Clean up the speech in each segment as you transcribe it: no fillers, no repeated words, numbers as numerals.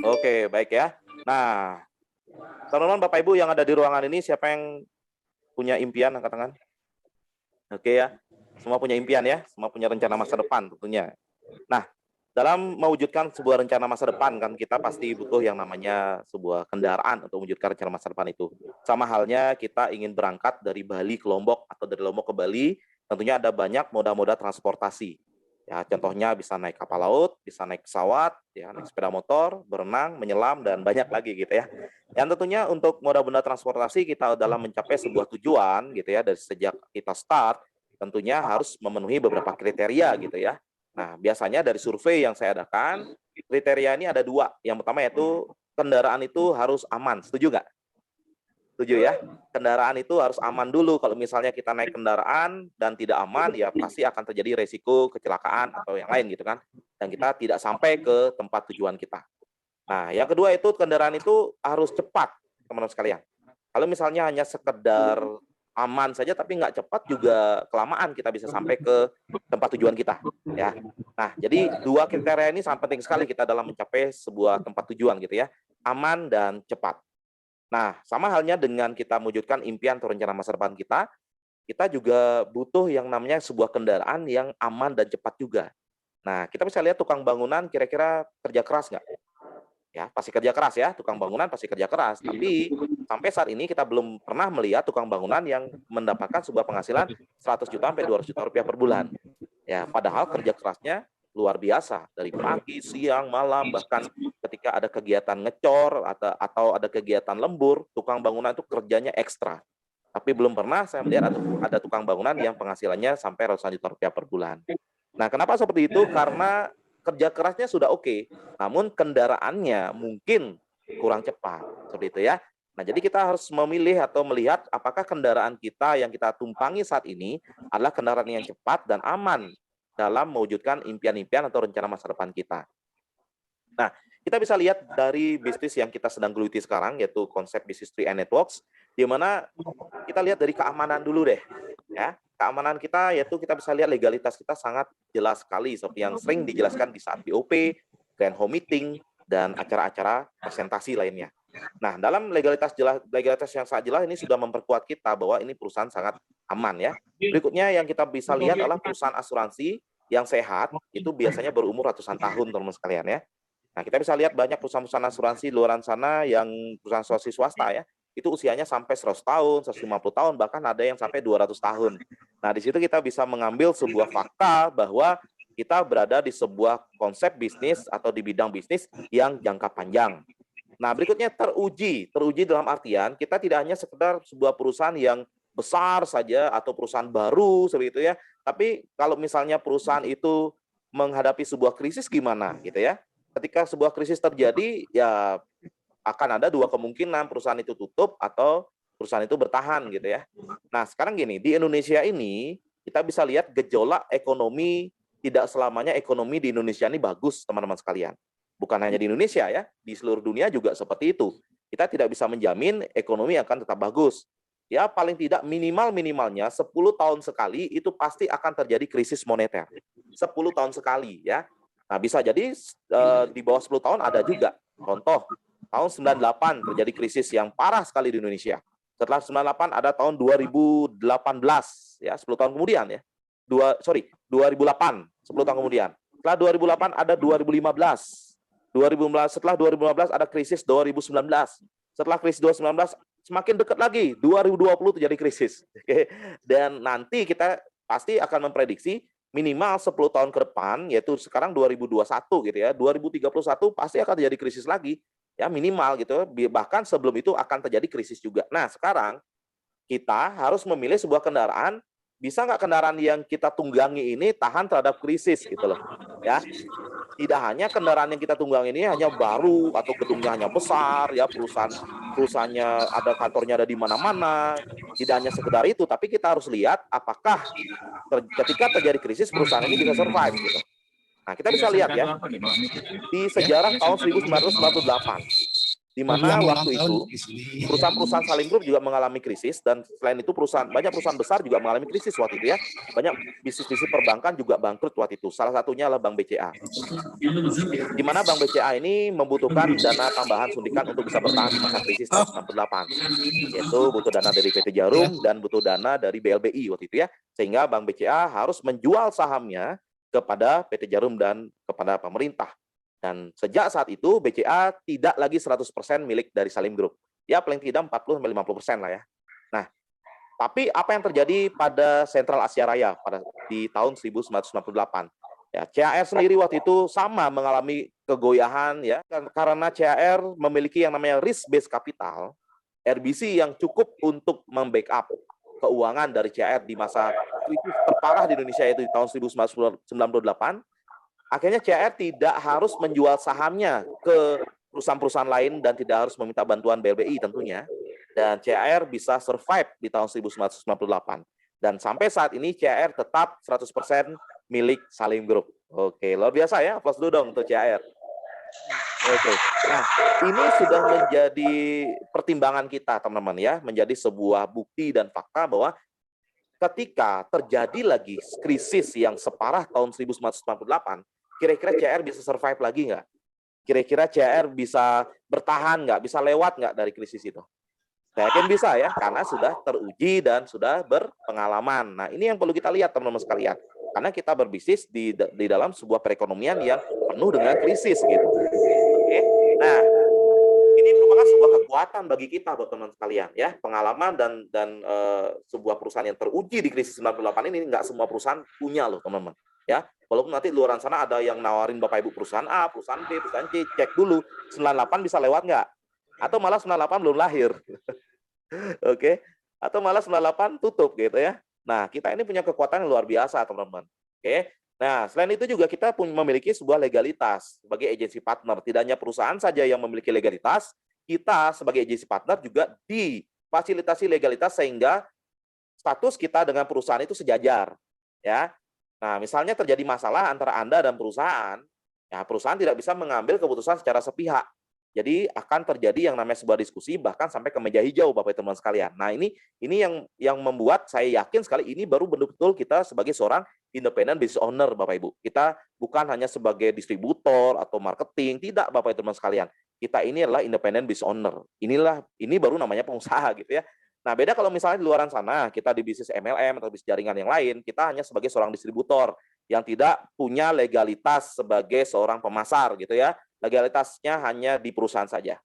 Oke, baik ya. Nah, teman-teman Bapak Ibu yang ada di ruangan ini, siapa yang punya impian angkat tangan? Oke ya, semua punya impian ya, semua punya rencana masa depan tentunya. Nah, dalam mewujudkan sebuah rencana masa depan kan kita pasti butuh yang namanya sebuah kendaraan untuk mewujudkan rencana masa depan itu. Sama halnya kita ingin berangkat dari Bali ke Lombok atau dari Lombok ke Bali, tentunya ada banyak moda-moda transportasi. Ya, contohnya bisa naik kapal laut, bisa naik pesawat, ya, naik sepeda motor, berenang, menyelam, dan banyak lagi gitu ya. Yang tentunya untuk moda-moda transportasi kita dalam mencapai sebuah tujuan gitu ya, dari sejak kita start, tentunya harus memenuhi beberapa kriteria gitu ya. Nah, biasanya dari survei yang saya adakan, kriteria ini ada dua. Yang pertama yaitu kendaraan itu harus aman. Setuju nggak? Setuju ya? Kendaraan itu harus aman dulu. Kalau misalnya kita naik kendaraan dan tidak aman, ya pasti akan terjadi resiko kecelakaan atau yang lain gitu kan. Dan kita tidak sampai ke tempat tujuan kita. Nah, yang kedua itu kendaraan itu harus cepat, teman-teman sekalian. Kalau misalnya hanya sekedar aman saja tapi nggak cepat juga kelamaan kita bisa sampai ke tempat tujuan kita ya. Nah, jadi dua kriteria ini sangat penting sekali kita dalam mencapai sebuah tempat tujuan gitu ya. Aman dan cepat. Nah, sama halnya dengan kita mewujudkan impian atau rencana masa depan kita juga butuh yang namanya sebuah kendaraan yang aman dan cepat juga. Nah, kita bisa lihat tukang bangunan kira-kira kerja keras nggak? Ya, pasti kerja keras ya, tukang bangunan pasti kerja keras. Tapi sampai saat ini kita belum pernah melihat tukang bangunan yang mendapatkan sebuah penghasilan 100 juta sampai 200 juta rupiah per bulan. Ya, padahal kerja kerasnya luar biasa dari pagi, siang, malam, bahkan ketika ada kegiatan ngecor atau ada kegiatan lembur, tukang bangunan itu kerjanya ekstra. Tapi belum pernah saya melihat ada tukang bangunan yang penghasilannya sampai ratusan juta rupiah per bulan. Nah, kenapa seperti itu? Karena kerja kerasnya sudah oke, namun kendaraannya mungkin kurang cepat, seperti itu ya. Nah, jadi kita harus memilih atau melihat apakah kendaraan kita yang kita tumpangi saat ini adalah kendaraan yang cepat dan aman dalam mewujudkan impian-impian atau rencana masa depan kita. Nah, kita bisa lihat dari bisnis yang kita sedang geluti sekarang, yaitu konsep bisnis tree and networks, di mana kita lihat dari keamanan dulu deh, ya. Keamanan kita yaitu kita bisa lihat legalitas kita sangat jelas sekali seperti yang sering dijelaskan di saat BOP, grand home meeting, dan acara-acara presentasi lainnya. Nah, dalam legalitas yang sangat jelas ini sudah memperkuat kita bahwa ini perusahaan sangat aman ya. Berikutnya yang kita bisa lihat adalah perusahaan asuransi yang sehat itu biasanya berumur ratusan tahun teman-teman sekalian ya. Nah, kita bisa lihat banyak perusahaan-perusahaan asuransi di luar sana yang perusahaan asuransi swasta ya, itu usianya sampai 100 tahun, 150 tahun, bahkan ada yang sampai 200 tahun. Nah, di situ kita bisa mengambil sebuah fakta bahwa kita berada di sebuah konsep bisnis atau di bidang bisnis yang jangka panjang. Nah, berikutnya teruji dalam artian kita tidak hanya sekedar sebuah perusahaan yang besar saja atau perusahaan baru seperti itu ya, tapi kalau misalnya perusahaan itu menghadapi sebuah krisis gimana gitu ya. Ketika sebuah krisis terjadi, ya akan ada dua kemungkinan perusahaan itu tutup atau perusahaan itu bertahan gitu ya. Nah, sekarang gini, di Indonesia ini kita bisa lihat gejolak ekonomi, tidak selamanya ekonomi di Indonesia ini bagus, teman-teman sekalian. Bukan hanya di Indonesia ya, di seluruh dunia juga seperti itu. Kita tidak bisa menjamin ekonomi akan tetap bagus. Ya, paling tidak minimalnya 10 tahun sekali itu pasti akan terjadi krisis moneter. 10 tahun sekali ya. Nah, bisa jadi di bawah 10 tahun ada juga. Contoh, tahun 98 terjadi krisis yang parah sekali di Indonesia. Setelah 98 ada tahun 2018 ya, 10 tahun kemudian ya. 2008, 10 tahun kemudian. Setelah 2008 ada 2015. 2015 setelah 2015 ada krisis 2019. Setelah krisis 2019 semakin dekat lagi 2020 terjadi krisis. Oke. Dan nanti kita pasti akan memprediksi minimal 10 tahun ke depan, yaitu sekarang 2021 gitu ya, 2031 pasti akan terjadi krisis lagi, ya minimal gitu, bahkan sebelum itu akan terjadi krisis juga. Nah sekarang kita harus memilih sebuah kendaraan, bisa nggak kendaraan yang kita tunggangi ini tahan terhadap krisis gitu loh, ya. Tidak hanya kendaraan yang kita tunggangi ini hanya baru atau gedungnya hanya besar, ya perusahaannya ada kantornya ada di mana-mana. Tidak hanya sekedar itu, tapi kita harus lihat apakah ketika terjadi krisis perusahaan ini bisa survive gitu. Nah, kita bisa lihat ya di sejarah tahun 1998 di mana waktu itu perusahaan-perusahaan Salim Group juga mengalami krisis, dan selain itu banyak perusahaan besar juga mengalami krisis waktu itu ya. Banyak bisnis-bisnis perbankan juga bangkrut waktu itu. Salah satunya adalah Bank BCA. Di mana Bank BCA ini membutuhkan dana tambahan suntikan untuk bisa bertahan di masa krisis tahun 98. Yaitu butuh dana dari PT Jarum dan butuh dana dari BLBI waktu itu ya. Sehingga Bank BCA harus menjual sahamnya kepada PT Jarum dan kepada pemerintah. Dan sejak saat itu BCA tidak lagi 100% milik dari Salim Group. Ya paling tidak 40-50% lah ya. Nah, tapi apa yang terjadi pada Sentral Asia Raya di tahun 1998? Ya, CAR sendiri waktu itu sama mengalami kegoyahan ya, karena CAR memiliki yang namanya risk based capital, RBC, yang cukup untuk membackup keuangan dari CAR di masa krisis terparah di Indonesia, yaitu di tahun 1998. Akhirnya CAR tidak harus menjual sahamnya ke perusahaan-perusahaan lain dan tidak harus meminta bantuan BLBI tentunya. Dan CAR bisa survive di tahun 1998. Dan sampai saat ini CAR tetap 100% milik Salim Group. Oke, luar biasa ya. Aplaus dulu dong untuk CAR. Oke. Nah, ini sudah menjadi pertimbangan kita, teman-teman ya. Menjadi sebuah bukti dan fakta bahwa ketika terjadi lagi krisis yang separah tahun 1998, kira-kira CAR bisa survive lagi nggak? Kira-kira CAR bisa bertahan nggak? Bisa lewat nggak dari krisis itu? Saya yakin bisa ya, karena sudah teruji dan sudah berpengalaman. Nah, ini yang perlu kita lihat teman-teman sekalian. Karena kita berbisnis di dalam sebuah perekonomian yang penuh dengan krisis gitu. Oke. Nah, ini merupakan sebuah kekuatan bagi kita, teman-teman sekalian ya. Pengalaman dan sebuah perusahaan yang teruji di krisis 98 ini nggak semua perusahaan punya loh, teman-teman. Ya, walaupun nanti di luar sana ada yang nawarin Bapak Ibu perusahaan A, perusahaan B, perusahaan C, cek dulu 98 bisa lewat nggak? Atau malah 98 belum lahir. Oke. Atau malah 98 tutup gitu ya. Nah, kita ini punya kekuatan yang luar biasa, teman-teman. Oke. Nah, selain itu juga kita memiliki sebuah legalitas sebagai agency partner. Tidak hanya perusahaan saja yang memiliki legalitas, kita sebagai agency partner juga difasilitasi legalitas sehingga status kita dengan perusahaan itu sejajar. Ya. Nah, misalnya terjadi masalah antara Anda dan perusahaan, ya perusahaan tidak bisa mengambil keputusan secara sepihak. Jadi akan terjadi yang namanya sebuah diskusi bahkan sampai ke meja hijau, Bapak Ibu teman sekalian. Nah, ini yang membuat saya yakin sekali ini baru betul-betul kita sebagai seorang independent business owner, Bapak Ibu. Kita bukan hanya sebagai distributor atau marketing, tidak, Bapak Ibu teman sekalian. Kita ini adalah independent business owner. Ini baru namanya pengusaha gitu ya. Nah, beda kalau misalnya di luaran sana, kita di bisnis MLM atau bisnis jaringan yang lain, kita hanya sebagai seorang distributor yang tidak punya legalitas sebagai seorang pemasar gitu ya. Legalitasnya hanya di perusahaan saja.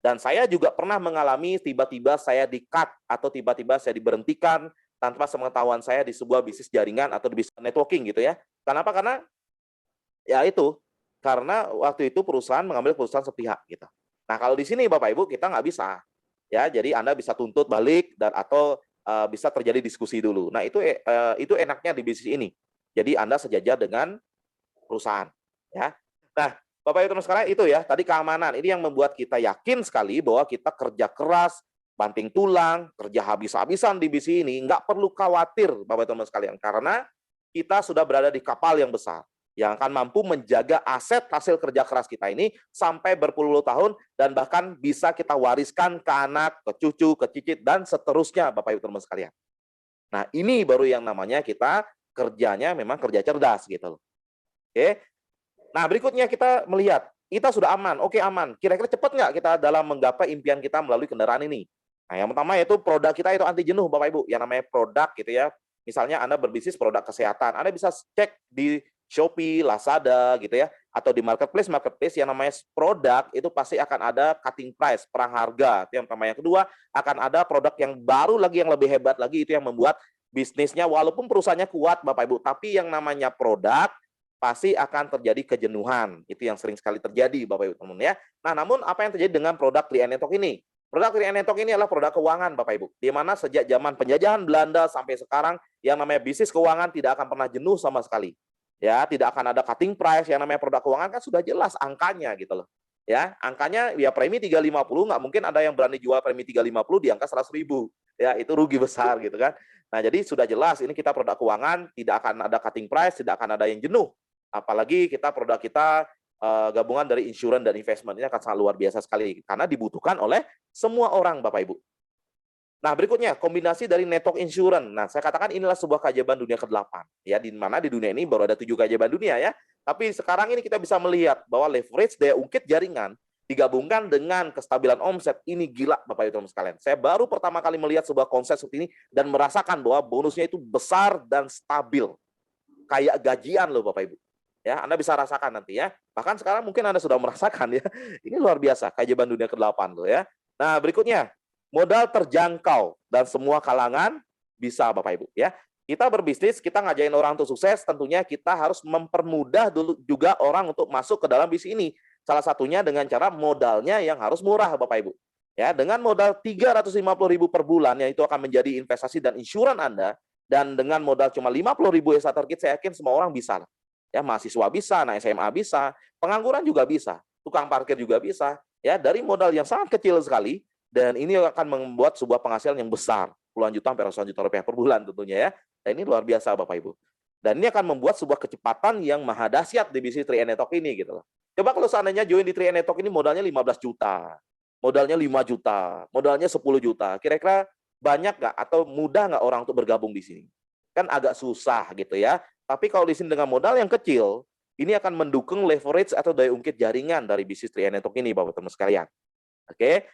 Dan saya juga pernah mengalami tiba-tiba saya di-cut atau tiba-tiba saya diberhentikan tanpa sepengetahuan saya di sebuah bisnis jaringan atau di bisnis networking gitu ya. Kenapa? Karena ya itu, karena waktu itu perusahaan mengambil perusahaan sepihak gitu. Nah, kalau di sini Bapak Ibu kita nggak bisa. Ya, jadi Anda bisa tuntut balik atau bisa terjadi diskusi dulu. Nah, itu enaknya di bisnis ini. Jadi Anda sejajar dengan perusahaan, ya. Nah, Bapak Ibu teman sekalian, itu ya, tadi keamanan. Ini yang membuat kita yakin sekali bahwa kita kerja keras, banting tulang, kerja habis-habisan di bisnis ini, nggak perlu khawatir Bapak Ibu teman sekalian, karena kita sudah berada di kapal yang besar yang akan mampu menjaga aset hasil kerja keras kita ini sampai berpuluh-puluh tahun dan bahkan bisa kita wariskan ke anak, ke cucu, ke cicit, dan seterusnya Bapak Ibu teman sekalian. Nah, ini baru yang namanya kita kerjanya memang kerja cerdas gitu loh. Oke. Nah, berikutnya kita melihat, kita sudah aman, oke aman. Kira-kira cepat nggak kita dalam menggapai impian kita melalui kendaraan ini? Nah, yang pertama yaitu produk kita itu anti jenuh Bapak Ibu, yang namanya produk gitu ya. Misalnya Anda berbisnis produk kesehatan, Anda bisa cek di Shopee, Lazada gitu ya, atau di marketplace yang namanya produk itu pasti akan ada cutting price, perang harga. Itu yang pertama. Yang kedua, akan ada produk yang baru lagi yang lebih hebat lagi, itu yang membuat bisnisnya walaupun perusahaannya kuat Bapak Ibu, tapi yang namanya produk pasti akan terjadi kejenuhan. Itu yang sering sekali terjadi Bapak Ibu teman ya. Nah, namun apa yang terjadi dengan produk Lee Netok ini? Produk Lee Netok ini adalah produk keuangan Bapak Ibu, di mana sejak zaman penjajahan Belanda sampai sekarang yang namanya bisnis keuangan tidak akan pernah jenuh sama sekali. Ya, tidak akan ada cutting price, yang namanya produk keuangan kan sudah jelas angkanya gitu loh. Ya, angkanya ya premi 350, nggak mungkin ada yang berani jual premi 350 di angka 100.000. Ya, itu rugi besar gitu kan. Nah, jadi sudah jelas ini kita produk keuangan, tidak akan ada cutting price, tidak akan ada yang jenuh. Apalagi produk kita gabungan dari insurance dan investment. Ini akan sangat luar biasa sekali karena dibutuhkan oleh semua orang, Bapak Ibu. Nah, berikutnya kombinasi dari network insurance. Nah, saya katakan inilah sebuah keajaiban dunia ke-8. Ya, di mana di dunia ini baru ada 7 keajaiban dunia ya. Tapi sekarang ini kita bisa melihat bahwa leverage daya ungkit jaringan digabungkan dengan kestabilan omset. Ini gila Bapak Ibu sekalian. Saya baru pertama kali melihat sebuah konsep seperti ini dan merasakan bahwa bonusnya itu besar dan stabil. Kayak gajian loh Bapak Ibu. Ya, Anda bisa rasakan nanti ya. Bahkan sekarang mungkin Anda sudah merasakan ya. Ini luar biasa keajaiban dunia ke-8 loh ya. Nah, berikutnya modal terjangkau dan semua kalangan bisa Bapak Ibu ya. Kita berbisnis, kita ngajain orang untuk sukses, tentunya kita harus mempermudah dulu juga orang untuk masuk ke dalam bisnis ini. Salah satunya dengan cara modalnya yang harus murah Bapak Ibu. Ya, dengan modal 350.000 per bulan yang itu akan menjadi investasi dan insuran Anda, dan dengan modal cuma 50.000 yang starter kit, saya yakin semua orang bisa. Ya, mahasiswa bisa, anak SMA bisa, pengangguran juga bisa, tukang parkir juga bisa. Ya, dari modal yang sangat kecil sekali. Dan ini akan membuat sebuah penghasilan yang besar, puluhan juta sampai ratusan juta rupiah per bulan tentunya ya. Dan ini luar biasa Bapak Ibu. Dan ini akan membuat sebuah kecepatan yang maha dahsyat di bisnis 3 Network ini gitu loh. Coba kalau seandainya join di 3 Network ini modalnya 15 juta, modalnya 5 juta, modalnya 10 juta. Kira-kira banyak nggak atau mudah nggak orang untuk bergabung di sini? Kan agak susah gitu ya. Tapi kalau di sini dengan modal yang kecil, ini akan mendukung leverage atau daya ungkit jaringan dari bisnis 3 Network ini Bapak Ibu sekalian. Oke.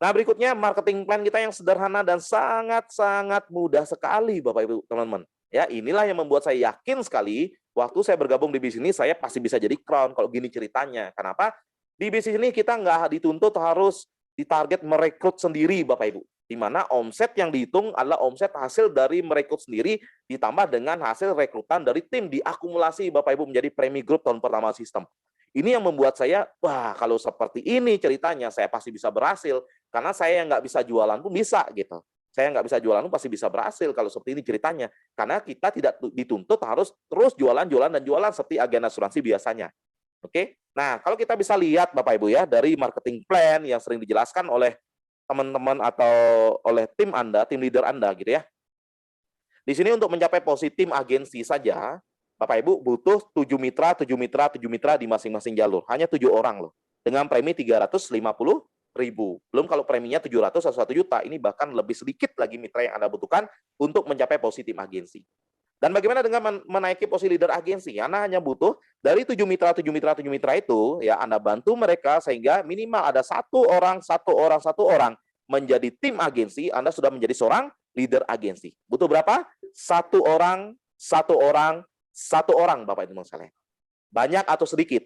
Nah, berikutnya marketing plan kita yang sederhana dan sangat-sangat mudah sekali Bapak Ibu teman-teman. Ya, inilah yang membuat saya yakin sekali waktu saya bergabung di bisnis ini saya pasti bisa jadi crown kalau gini ceritanya. Kenapa? Di bisnis ini kita nggak dituntut harus ditarget merekrut sendiri Bapak Ibu. Di mana omset yang dihitung adalah omset hasil dari merekrut sendiri ditambah dengan hasil rekrutan dari tim diakumulasi Bapak Ibu menjadi Premi Group tahun pertama sistem. Ini yang membuat saya, wah kalau seperti ini ceritanya saya pasti bisa berhasil. Karena saya yang nggak bisa jualan pun bisa gitu. Saya nggak bisa jualan pun pasti bisa berhasil kalau seperti ini ceritanya. Karena kita tidak dituntut harus terus jualan dan jualan seperti agen asuransi biasanya. Oke? Nah, kalau kita bisa lihat Bapak Ibu ya, dari marketing plan yang sering dijelaskan oleh teman-teman atau oleh tim Anda, tim leader Anda gitu ya. Di sini untuk mencapai posisi tim agensi saja, Bapak Ibu butuh 7 mitra di masing-masing jalur. Hanya 7 orang loh. Dengan premi 350.000. Belum kalau preminya 700 atau 1 juta, ini bahkan lebih sedikit lagi mitra yang Anda butuhkan untuk mencapai posisi tim agensi. Dan bagaimana dengan menaiki posisi leader agensi? Anda hanya butuh dari 7 mitra itu, ya Anda bantu mereka sehingga minimal ada satu orang menjadi tim agensi, Anda sudah menjadi seorang leader agensi. Butuh berapa? Satu orang, Bapak Ibu sekalian. Banyak atau sedikit?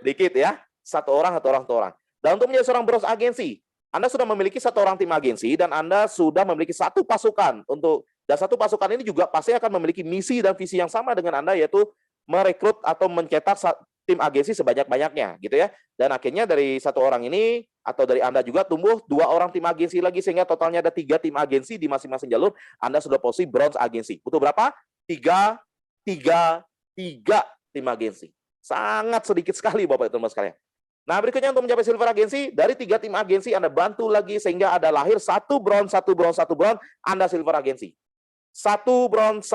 Sedikit ya. Satu orang. Dan untuk menjadi seorang bros agensi, Anda sudah memiliki satu orang tim agensi dan Anda sudah memiliki satu pasukan dan satu pasukan ini juga pasti akan memiliki misi dan visi yang sama dengan Anda, yaitu merekrut atau mencetak tim agensi sebanyak-banyaknya gitu ya. Dan akhirnya dari satu orang ini atau dari Anda juga tumbuh 2 orang tim agensi lagi sehingga totalnya ada 3 tim agensi di masing-masing jalur. Anda sudah posisi bronze agensi. Butuh berapa? 3 tim agensi. Sangat sedikit sekali Bapak Ibu sekalian. Nah, berikutnya untuk mencapai silver agensi, dari 3 tim agensi Anda bantu lagi sehingga ada lahir 1 bronze, Anda silver agensi. 1 bronze,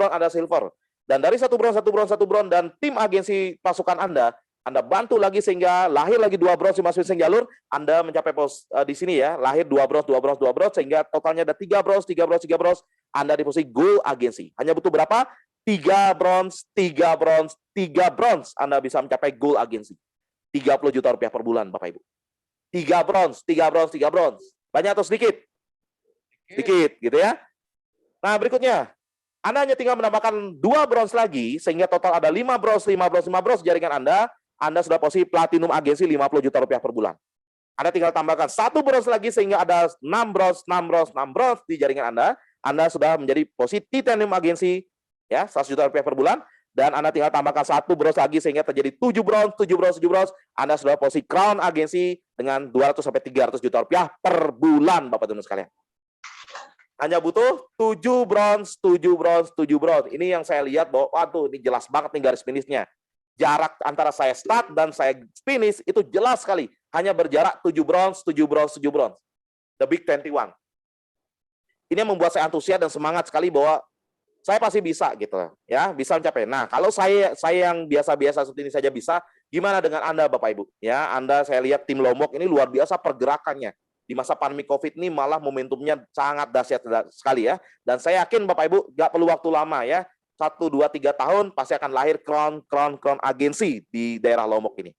Anda silver. Dan dari 1 bronze dan tim agensi pasukan Anda bantu lagi sehingga lahir lagi 2 bronze di masing-masing jalur, Anda mencapai di sini ya, lahir 2 bronze sehingga totalnya ada 3 bronze, Anda di posisi gold agensi. Hanya butuh berapa? 3 bronze, Anda bisa mencapai gold agensi. 30 juta rupiah per bulan, Bapak Ibu. 3 bronze. Banyak atau sedikit? Sedikit, gitu ya. Nah, berikutnya. Anda hanya tinggal menambahkan 2 bronze lagi, sehingga total ada 5 bronze jaringan Anda. Anda sudah posisi platinum agensi 50 juta rupiah per bulan. Anda tinggal tambahkan 1 bronze lagi, sehingga ada 6 bronze di jaringan Anda. Anda sudah menjadi posisi titanium agensi, ya, 100 juta rupiah per bulan. Dan Anda tinggal tambahkan 1 bronze lagi sehingga terjadi 7 bronze. Anda sudah posisi crown agensi dengan 200 sampai 300 juta rupiah per bulan, Bapak Ibu sekalian. Hanya butuh 7 bronze. Ini yang saya lihat bahwa waduh, ini jelas banget nih garis finishnya. Jarak antara saya start dan saya finish itu jelas sekali. Hanya berjarak 7 bronze. The Big 21. Ini yang membuat saya antusias dan semangat sekali bahwa saya pasti bisa gitu ya, bisa mencapai. Nah, kalau saya yang biasa-biasa seperti ini saja bisa, gimana dengan Anda Bapak Ibu? Ya, Anda saya lihat tim Lombok ini luar biasa pergerakannya. Di masa pandemi Covid ini malah momentumnya sangat dahsyat sekali ya. Dan saya yakin Bapak Ibu nggak perlu waktu lama ya. 1, 2, 3 tahun pasti akan lahir crown agensi di daerah Lombok ini.